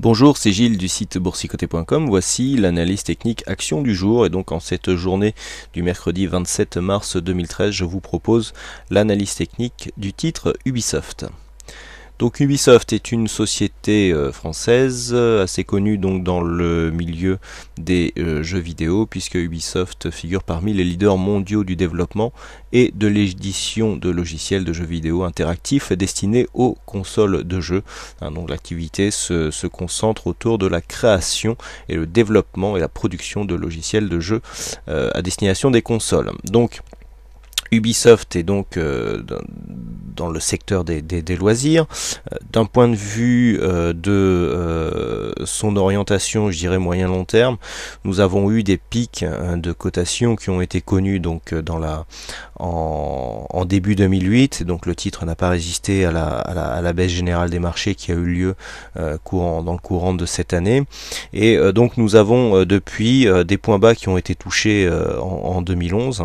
Bonjour, c'est Gilles du site boursicoté.com. Voici l'analyse technique action du jour. Et donc en cette journée du mercredi 27 mars 2013, je vous propose l'analyse technique du titre Ubisoft. Donc Ubisoft est une société française assez connue donc dans le milieu des jeux vidéo, puisque Ubisoft figure parmi les leaders mondiaux du développement et de l'édition de logiciels de jeux vidéo interactifs destinés aux consoles de jeux. Donc l'activité se concentre autour de la création et le développement et la production de logiciels de jeux à destination des consoles. Donc Ubisoft est donc dans le secteur des loisirs. D'un point de vue de son orientation, je dirais moyen-long terme, nous avons eu des pics de cotation qui ont été connus donc en début 2008. Donc le titre n'a pas résisté à la baisse générale des marchés qui a eu lieu dans le courant de cette année. Et donc nous avons depuis des points bas qui ont été touchés en 2011.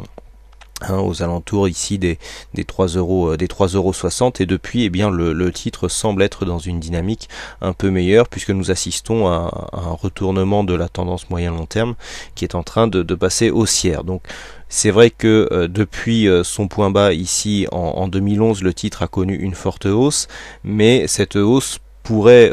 Aux alentours ici des 3,60 €, et depuis le titre semble être dans une dynamique un peu meilleure, puisque nous assistons à un retournement de la tendance moyen-long terme qui est en train de passer haussière. Donc c'est vrai que depuis son point bas ici en 2011, le titre a connu une forte hausse, mais cette hausse pourrait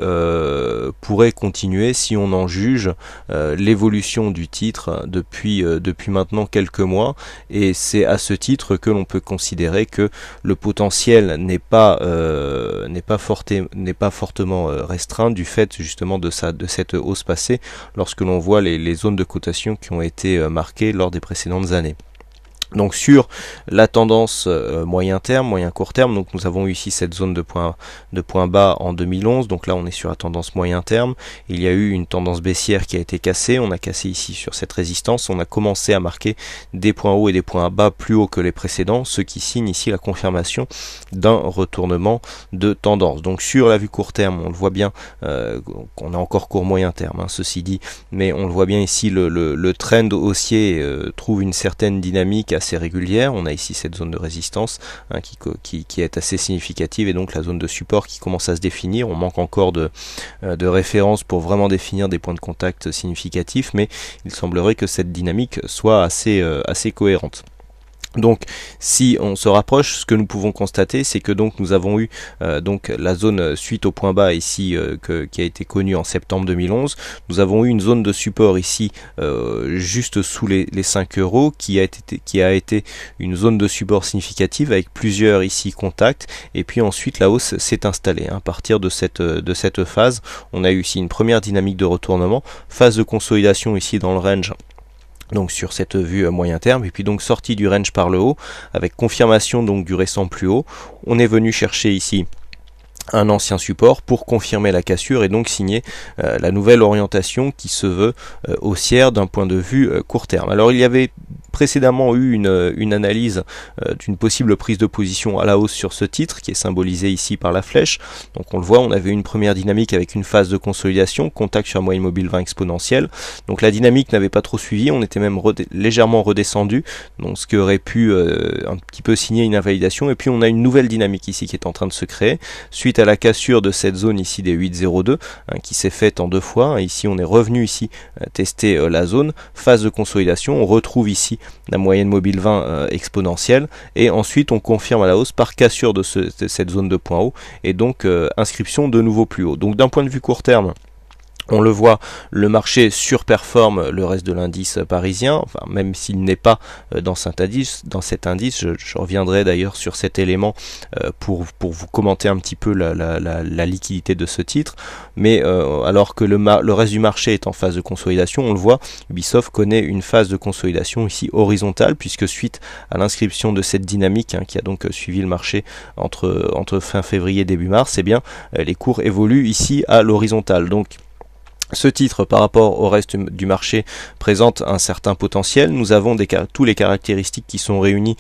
continuer si on en juge l'évolution du titre depuis maintenant quelques mois, et c'est à ce titre que l'on peut considérer que le potentiel n'est pas fortement restreint du fait justement de cette hausse passée, lorsque l'on voit les zones de cotation qui ont été marquées lors des précédentes années. Donc sur la tendance moyen court terme, donc nous avons eu ici cette zone de points bas en 2011, donc là on est sur la tendance moyen terme. Il y a eu une tendance baissière qui a été cassée, on a cassé ici sur cette résistance, on a commencé à marquer des points hauts et des points bas plus hauts que les précédents, ce qui signe ici la confirmation d'un retournement de tendance. Donc sur la vue court terme, on le voit bien, qu'on est encore court moyen terme, ceci dit, mais on le voit bien ici, le trend haussier trouve une certaine dynamique assez régulière. On a ici cette zone de résistance qui est assez significative, et donc la zone de support qui commence à se définir. On manque encore de références pour vraiment définir des points de contact significatifs, mais il semblerait que cette dynamique soit assez cohérente. Donc si on se rapproche, ce que nous pouvons constater, c'est que donc nous avons eu donc la zone suite au point bas ici qui a été connue en septembre 2011. Nous avons eu une zone de support ici juste sous les 5 € qui a été une zone de support significative avec plusieurs ici contacts, et puis ensuite la hausse s'est installée. À partir de cette phase, on a eu ici une première dynamique de retournement, phase de consolidation ici dans le range, donc sur cette vue moyen terme, et puis donc sortie du range par le haut avec confirmation donc du récent plus haut. On est venu chercher ici un ancien support pour confirmer la cassure et donc signer la nouvelle orientation qui se veut haussière d'un point de vue court terme. Alors il y avait précédemment eu une analyse d'une possible prise de position à la hausse sur ce titre qui est symbolisé ici par la flèche. Donc on le voit, on avait une première dynamique avec une phase de consolidation, contact sur la moyenne mobile 20 exponentielle. Donc la dynamique n'avait pas trop suivi, on était même légèrement redescendu, donc ce qui aurait pu un petit peu signer une invalidation. Et puis on a une nouvelle dynamique ici qui est en train de se créer suite à la cassure de cette zone ici des 8,02 qui s'est faite en deux fois. Ici on est revenu ici tester la zone, phase de consolidation, on retrouve ici la moyenne mobile 20 exponentielle, et ensuite on confirme à la hausse par cassure de cette zone de point haut, et donc inscription de nouveau plus haut. Donc d'un point de vue court terme, on le voit, le marché surperforme le reste de l'indice parisien, enfin, même s'il n'est pas dans cet indice. Je reviendrai d'ailleurs sur cet élément pour vous commenter un petit peu la liquidité de ce titre. Mais alors que le reste du marché est en phase de consolidation, on le voit, Ubisoft connaît une phase de consolidation ici horizontale, puisque suite à l'inscription de cette dynamique qui a donc suivi le marché entre fin février et début mars, les cours évoluent ici à l'horizontale. Donc ce titre, par rapport au reste du marché, présente un certain potentiel. Nous avons tous les caractéristiques qui sont réunies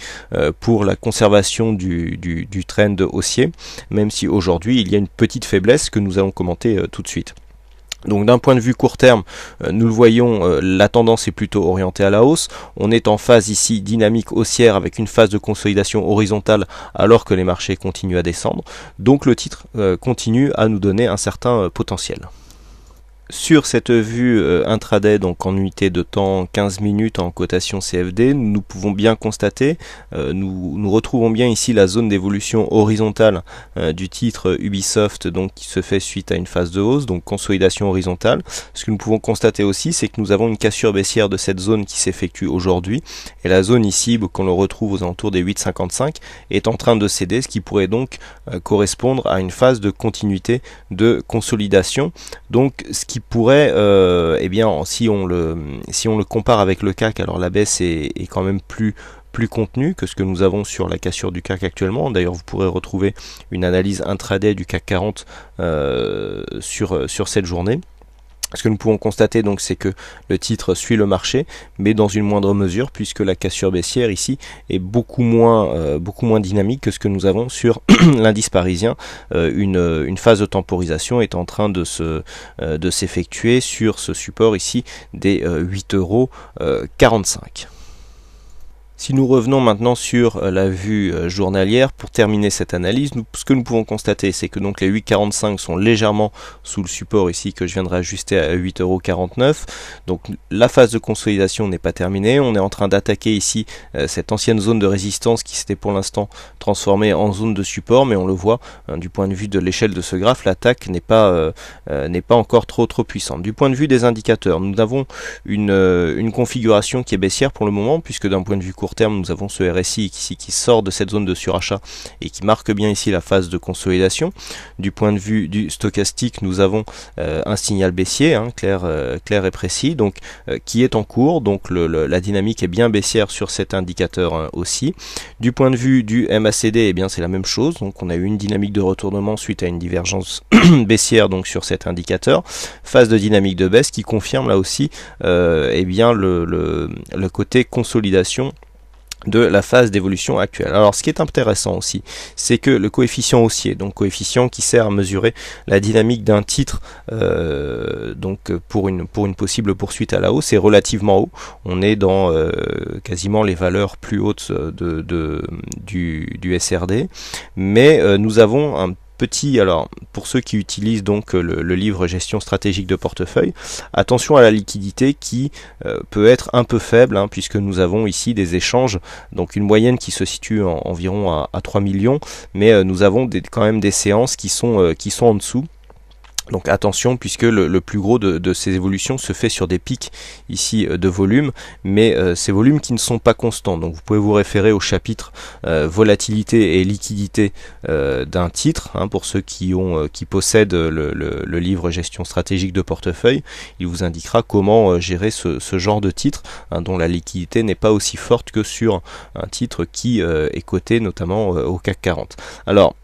pour la conservation du trend haussier, même si aujourd'hui il y a une petite faiblesse que nous allons commenter tout de suite. Donc d'un point de vue court terme, nous le voyons, la tendance est plutôt orientée à la hausse. On est en phase ici dynamique haussière avec une phase de consolidation horizontale alors que les marchés continuent à descendre. Donc le titre continue à nous donner un certain potentiel. Sur cette vue intraday, donc en unité de temps 15 minutes en cotation CFD, nous pouvons bien constater, nous retrouvons bien ici la zone d'évolution horizontale du titre Ubisoft, donc qui se fait suite à une phase de hausse, donc consolidation horizontale. Ce que nous pouvons constater aussi, c'est que nous avons une cassure baissière de cette zone qui s'effectue aujourd'hui, et la zone ici, qu'on le retrouve aux alentours des 8,55, est en train de céder, ce qui pourrait donc correspondre à une phase de continuité de consolidation. Donc ce qui pourrait, eh bien, si on le compare avec le CAC, alors la baisse est quand même plus contenue que ce que nous avons sur la cassure du CAC actuellement. D'ailleurs, vous pourrez retrouver une analyse intraday du CAC 40 sur cette journée. Ce que nous pouvons constater donc, c'est que le titre suit le marché, mais dans une moindre mesure, puisque la cassure baissière ici est beaucoup moins dynamique que ce que nous avons sur l'indice parisien. Une phase de temporisation est en train de s'effectuer sur ce support ici des 8,45 €. Si nous revenons maintenant sur la vue journalière, pour terminer cette analyse, ce que nous pouvons constater, c'est que donc les 8,45 sont légèrement sous le support ici que je viendrai ajuster à 8,49 €. Donc la phase de consolidation n'est pas terminée. On est en train d'attaquer ici cette ancienne zone de résistance qui s'était pour l'instant transformée en zone de support, mais on le voit du point de vue de l'échelle de ce graphe, l'attaque n'est pas encore trop puissante. Du point de vue des indicateurs, nous avons une configuration qui est baissière pour le moment, puisque d'un point de vue court terme, nous avons ce RSI ici qui sort de cette zone de surachat et qui marque bien ici la phase de consolidation. Du point de vue du stochastique, nous avons un signal baissier, clair et précis, donc qui est en cours. Donc la dynamique est bien baissière sur cet indicateur aussi. Du point de vue du MACD, eh bien c'est la même chose. Donc on a eu une dynamique de retournement suite à une divergence baissière donc sur cet indicateur. Phase de dynamique de baisse qui confirme là aussi eh bien le côté consolidation de la phase d'évolution actuelle. Alors ce qui est intéressant aussi, c'est que le coefficient haussier, donc coefficient qui sert à mesurer la dynamique d'un titre donc pour une possible poursuite à la hausse, est relativement haut. On est dans quasiment les valeurs plus hautes du SRD, mais nous avons un alors pour ceux qui utilisent donc le livre Gestion stratégique de portefeuille, attention à la liquidité qui peut être un peu faible, puisque nous avons ici des échanges, donc une moyenne qui se situe environ à 3 millions, mais nous avons quand même des séances qui sont en dessous. Donc attention, puisque le plus gros de ces évolutions se fait sur des pics ici de volume, mais ces volumes qui ne sont pas constants. Donc vous pouvez vous référer au chapitre volatilité et liquidité d'un titre, pour ceux qui possèdent le livre Gestion stratégique de portefeuille. Il vous indiquera comment gérer ce genre de titre, dont la liquidité n'est pas aussi forte que sur un titre qui est coté notamment au CAC 40. Alors,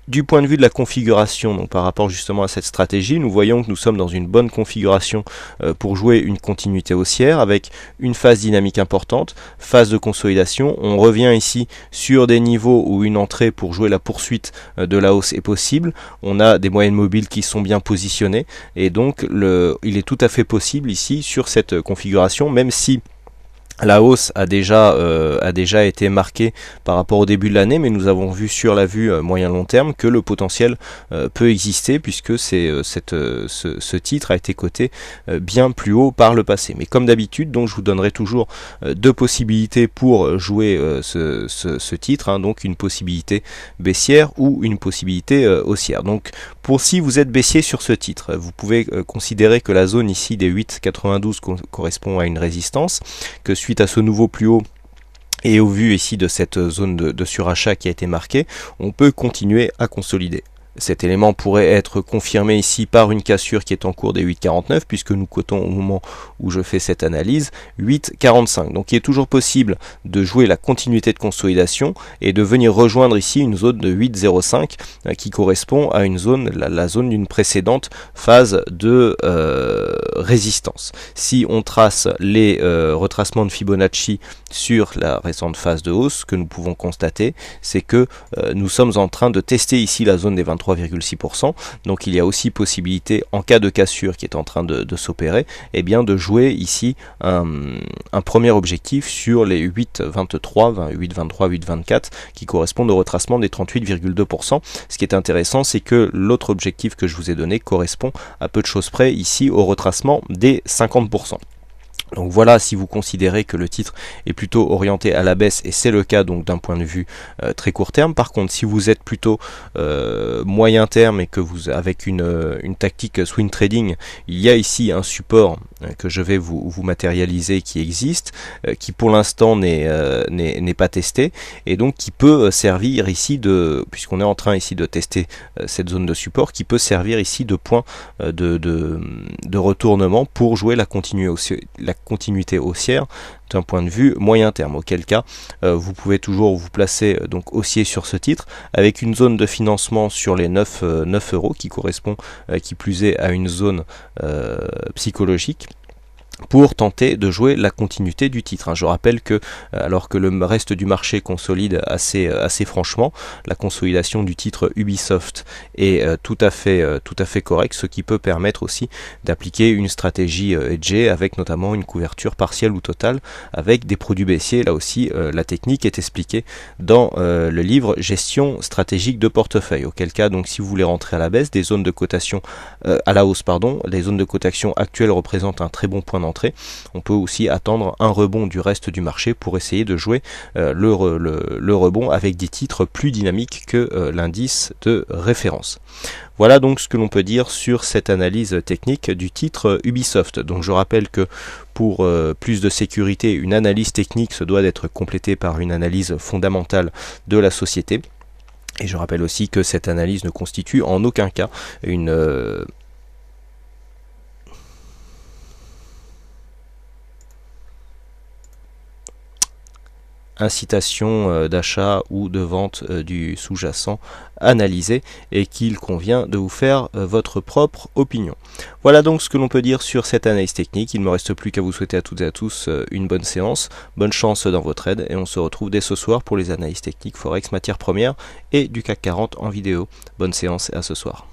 du point de vue de la configuration, donc par rapport justement à cette stratégie, nous voyons que nous sommes dans une bonne configuration pour jouer une continuité haussière avec une phase dynamique importante, phase de consolidation. On revient ici sur des niveaux où une entrée pour jouer la poursuite de la hausse est possible. On a des moyennes mobiles qui sont bien positionnées et donc il est tout à fait possible ici sur cette configuration, même si la hausse a déjà été marquée par rapport au début de l'année, mais nous avons vu sur la vue moyen-long terme que le potentiel peut exister, puisque ce titre a été coté bien plus haut par le passé. Mais comme d'habitude, donc je vous donnerai toujours deux possibilités pour jouer ce titre, donc une possibilité baissière ou une possibilité haussière. Donc si vous êtes baissier sur ce titre, vous pouvez considérer que la zone ici des 8,92 correspond à une résistance, que suite à ce nouveau plus haut et au vu ici de cette zone de surachat qui a été marquée, on peut continuer à consolider. Cet élément pourrait être confirmé ici par une cassure qui est en cours des 8,49, puisque nous cotons au moment où je fais cette analyse 8,45. Donc il est toujours possible de jouer la continuité de consolidation et de venir rejoindre ici une zone de 8,05 qui correspond à une zone, la zone d'une précédente phase de résistance. Si on trace les retracements de Fibonacci sur la récente phase de hausse, ce que nous pouvons constater, c'est que nous sommes en train de tester ici la zone des 23 23,6%. Donc il y a aussi possibilité, en cas de cassure qui est en train de s'opérer, eh bien de jouer ici un premier objectif sur les 8,23, 8,23, 8,24 qui correspondent au retracement des 38,2%. Ce qui est intéressant, c'est que l'autre objectif que je vous ai donné correspond à peu de choses près ici au retracement des 50%. Donc voilà, si vous considérez que le titre est plutôt orienté à la baisse, et c'est le cas donc d'un point de vue très court terme. Par contre, si vous êtes plutôt moyen terme et que vous avec une tactique swing trading, il y a ici un support que je vais vous matérialiser qui existe, qui pour l'instant n'est pas testé, et donc qui peut servir ici puisqu'on est en train ici de tester cette zone de support, qui peut servir ici de point de retournement pour jouer la continuité haussière d'un point de vue moyen terme, auquel cas vous pouvez toujours vous placer donc haussier sur ce titre avec une zone de financement sur les 9 euros qui correspond qui plus est à une zone psychologique pour tenter de jouer la continuité du titre. Je rappelle que alors que le reste du marché consolide assez franchement, la consolidation du titre Ubisoft est tout à fait correcte, ce qui peut permettre aussi d'appliquer une stratégie hedgée avec notamment une couverture partielle ou totale avec des produits baissiers. Là aussi, la technique est expliquée dans le livre Gestion stratégique de portefeuille. Auquel cas, donc, si vous voulez rentrer à la baisse, des zones de cotation à la hausse, les zones de cotation actuelles représentent un très bon point d'entrée. On peut aussi attendre un rebond du reste du marché pour essayer de jouer le rebond avec des titres plus dynamiques que l'indice de référence. Voilà donc ce que l'on peut dire sur cette analyse technique du titre Ubisoft. Donc je rappelle que pour plus de sécurité, une analyse technique se doit d'être complétée par une analyse fondamentale de la société. Et je rappelle aussi que cette analyse ne constitue en aucun cas une incitation d'achat ou de vente du sous-jacent analysé, et qu'il convient de vous faire votre propre opinion. Voilà donc ce que l'on peut dire sur cette analyse technique. Il ne me reste plus qu'à vous souhaiter à toutes et à tous une bonne séance, bonne chance dans votre trade, et on se retrouve dès ce soir pour les analyses techniques Forex, matières premières et du CAC 40 en vidéo. Bonne séance et à ce soir.